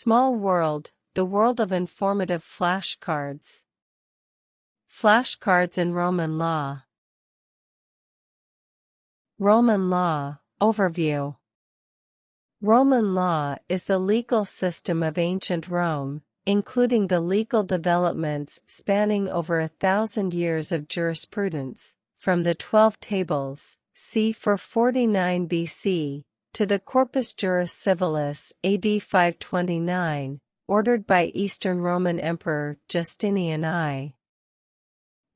Small world, the world of informative flashcards. Flashcards in Roman law. Roman law, overview. Roman law is the legal system of ancient Rome, including the legal developments spanning over 1,000 years of jurisprudence, from the 12 Tables, c. 449 BC, to the Corpus Juris Civilis AD 529, ordered by Eastern Roman Emperor Justinian I.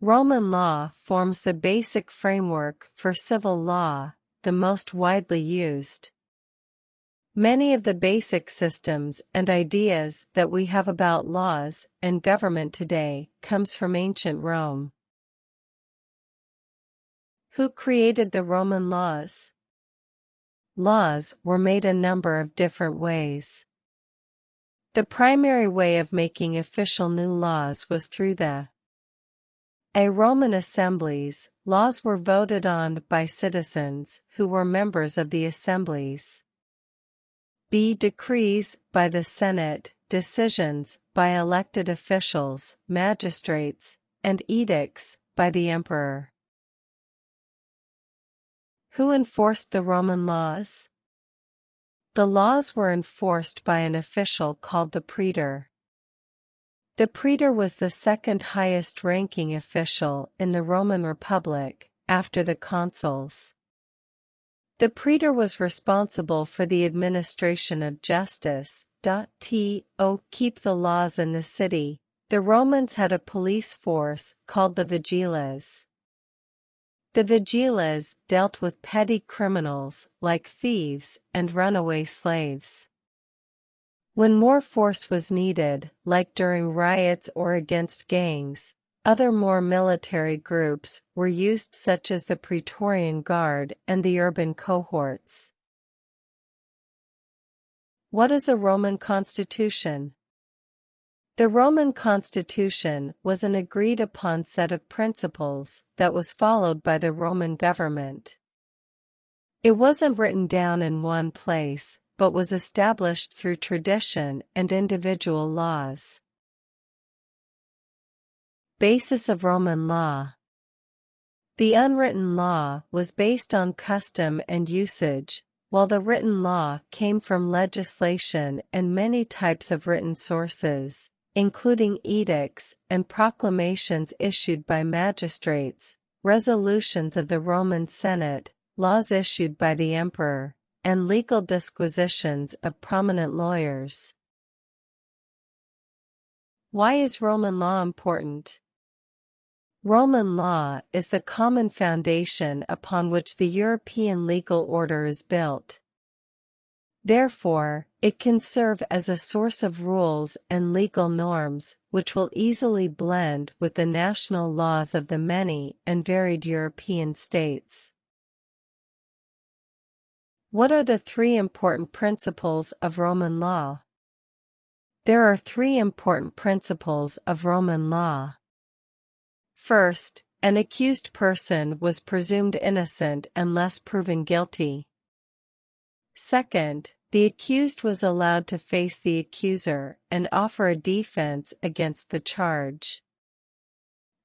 Roman law forms the basic framework for civil law, the most widely used. Many of the basic systems and ideas that we have about laws and government today comes from ancient Rome. Who created the Roman laws? Laws were made a number of different ways. The primary way of making official new laws was through the Roman assemblies. Laws were voted on by citizens who were members of the assemblies. Decrees by the Senate, decisions by elected officials, magistrates, and edicts by the emperor. Who enforced the Roman laws? The laws were enforced by an official called the praetor. The praetor was the second highest ranking official in the Roman Republic, after the consuls. The praetor was responsible for the administration of justice, to keep the laws in the city. The Romans had a police force called the vigiles. The vigiles dealt with petty criminals like thieves and runaway slaves. When more force was needed, like during riots or against gangs, other more military groups were used, such as the Praetorian Guard and the urban cohorts. What is a Roman constitution? The Roman constitution was an agreed-upon set of principles that was followed by the Roman government. It wasn't written down in one place, but was established through tradition and individual laws. Basis of Roman law. The unwritten law was based on custom and usage, while the written law came from legislation and many types of written sources, including edicts and proclamations issued by magistrates, resolutions of the Roman Senate, laws issued by the emperor, and legal disquisitions of prominent lawyers. Why is Roman law important? Roman law is the common foundation upon which the European legal order is built. Therefore, it can serve as a source of rules and legal norms which will easily blend with the national laws of the many and varied European states. What are the three important principles of Roman law? There are three important principles of Roman law. First, an accused person was presumed innocent unless proven guilty. Second, the accused was allowed to face the accuser and offer a defense against the charge.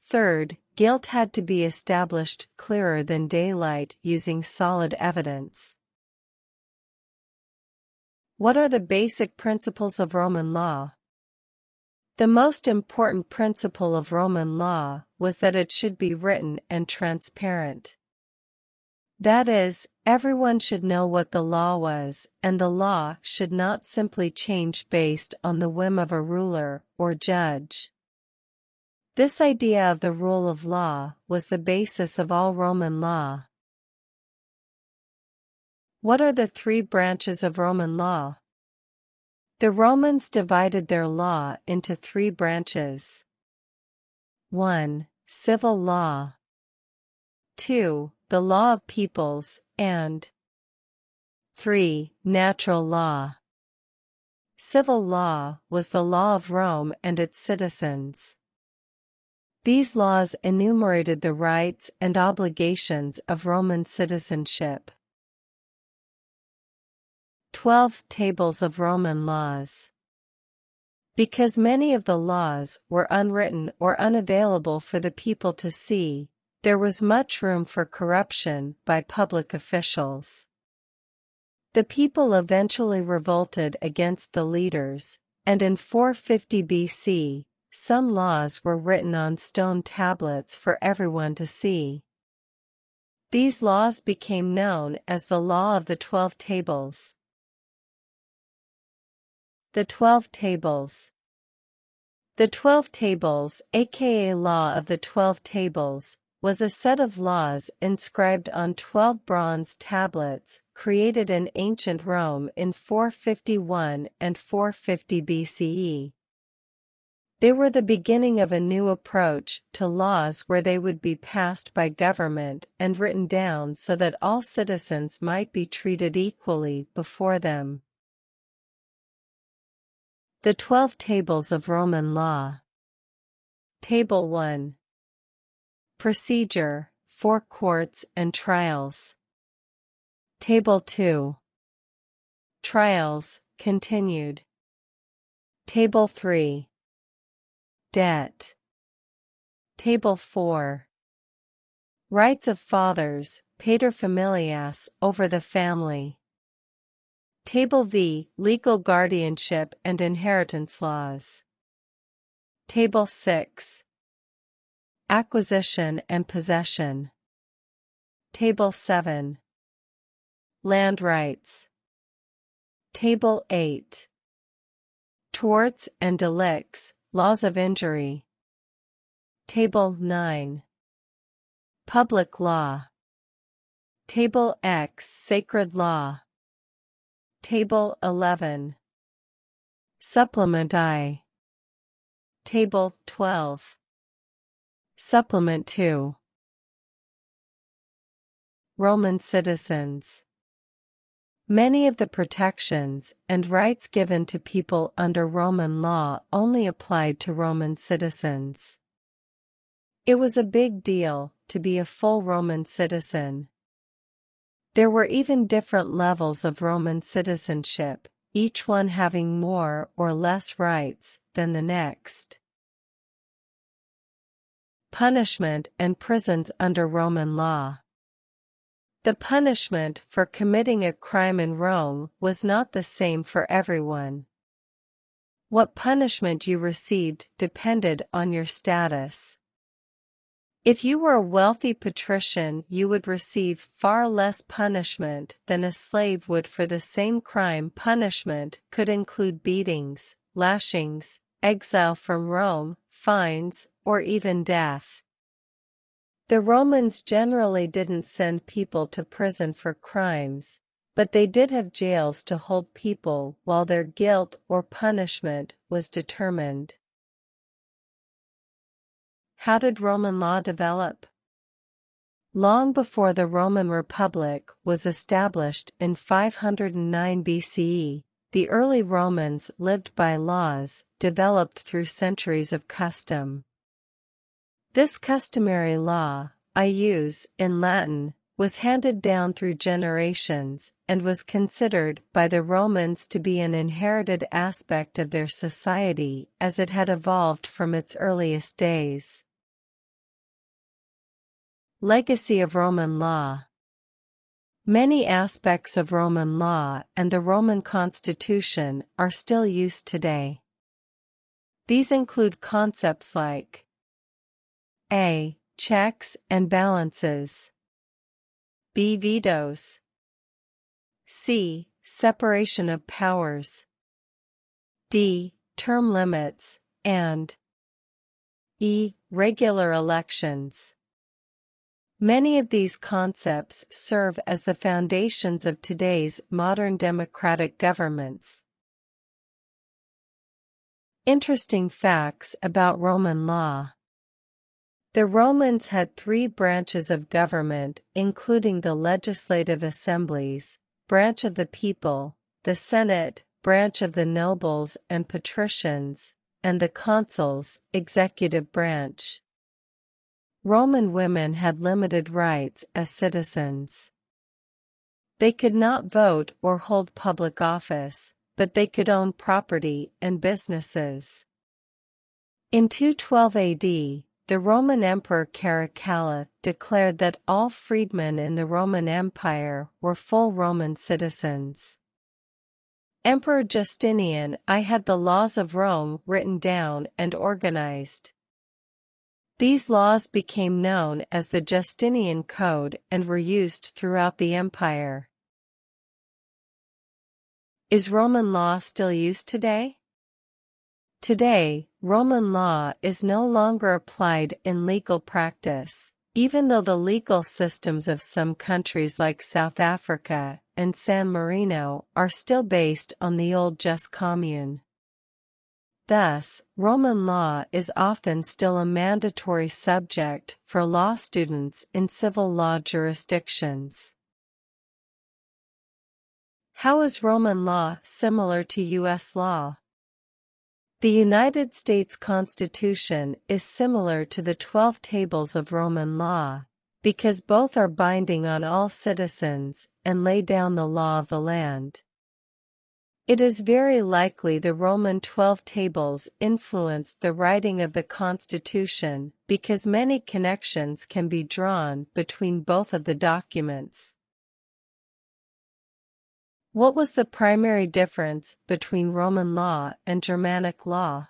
Third, guilt had to be established clearer than daylight using solid evidence. What are the basic principles of Roman law? The most important principle of Roman law was that it should be written and transparent. That is, everyone should know what the law was, and the law should not simply change based on the whim of a ruler or judge. This idea of the rule of law was the basis of all Roman law. What are the three branches of Roman law? The Romans divided their law into three branches. 1. Civil law. 2. The law of peoples, and 3. Natural law. Civil law was the law of Rome and its citizens. These laws enumerated the rights and obligations of Roman citizenship. 12 Tables of Roman laws. Because many of the laws were unwritten or unavailable for the people to see, there was much room for corruption by public officials. The people eventually revolted against the leaders, and in 450 BC, some laws were written on stone tablets for everyone to see. These laws became known as the Law of the 12 Tables. The 12 Tables. The 12 Tables, aka Law of the 12 Tables, was a set of laws inscribed on 12 bronze tablets, created in ancient Rome in 451 and 450 BCE. They were the beginning of a new approach to laws where they would be passed by government and written down so that all citizens might be treated equally before them. The 12 Tables of Roman Law. Table 1. Procedure, for courts and trials. Table 2. Trials, continued. Table 3. Debt. Table 4. Rights of fathers, paterfamilias, over the family. Table V. Legal guardianship and inheritance laws. Table 6. Acquisition and possession. Table 7. Land rights. Table 8. Torts and delicts, laws of injury. Table 9. Public law. Table X. Sacred law. Table 11. Supplement I. Table 12. Supplement 2. Roman citizens. Many of the protections and rights given to people under Roman law only applied to Roman citizens. It was a big deal to be a full Roman citizen. There were even different levels of Roman citizenship, each one having more or less rights than the next. Punishment and prisons under Roman law. The punishment for committing a crime in Rome was not the same for everyone. What punishment you received depended on your status. If you were a wealthy patrician, you would receive far less punishment than a slave would for the same crime. Punishment could include beatings, lashings, exile from Rome, fines, or even death. The Romans generally didn't send people to prison for crimes, but they did have jails to hold people while their guilt or punishment was determined. How did Roman law develop? Long before the Roman Republic was established in 509 BCE, the early Romans lived by laws developed through centuries of custom. This customary law, ius in Latin, was handed down through generations and was considered by the Romans to be an inherited aspect of their society as it had evolved from its earliest days. Legacy of Roman law. Many aspects of Roman law and the Roman constitution are still used today. These include concepts like A. Checks and balances. B. Vetoes. C. Separation of powers. D. Term limits, and E. Regular elections. Many of these concepts serve as the foundations of today's modern democratic governments. Interesting facts about Roman law. The Romans had 3 branches of government, including the legislative assemblies, branch of the people, the Senate, branch of the nobles and patricians, and the consuls, executive branch. Roman women had limited rights as citizens. They could not vote or hold public office, but they could own property and businesses. In 212 AD, the Roman Emperor Caracalla declared that all freedmen in the Roman Empire were full Roman citizens. Emperor Justinian I had the laws of Rome written down and organized. These laws became known as the Justinian Code and were used throughout the empire. Is Roman law still used today? Today, Roman law is no longer applied in legal practice, even though the legal systems of some countries like South Africa and San Marino are still based on the old jus commune. Thus, Roman law is often still a mandatory subject for law students in civil law jurisdictions. How is Roman law similar to U.S. law? The United States Constitution is similar to the 12 tables of Roman law, because both are binding on all citizens and lay down the law of the land. It is very likely the Roman 12 tables influenced the writing of the Constitution because many connections can be drawn between both of the documents. What was the primary difference between Roman law and Germanic law?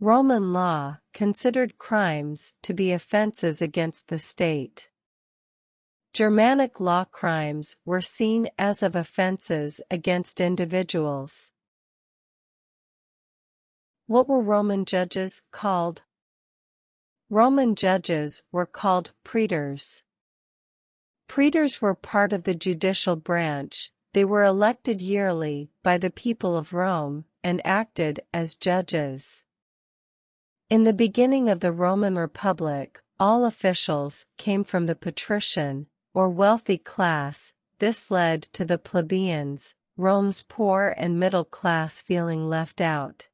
Roman law considered crimes to be offenses against the state. Germanic law crimes were seen as of offenses against individuals. What were Roman judges called? Roman judges were called praetors. Praetors were part of the judicial branch. They were elected yearly by the people of Rome and acted as judges. In the beginning of the Roman Republic, all officials came from the patrician, or wealthy class. This led to the plebeians, Rome's poor and middle class, feeling left out.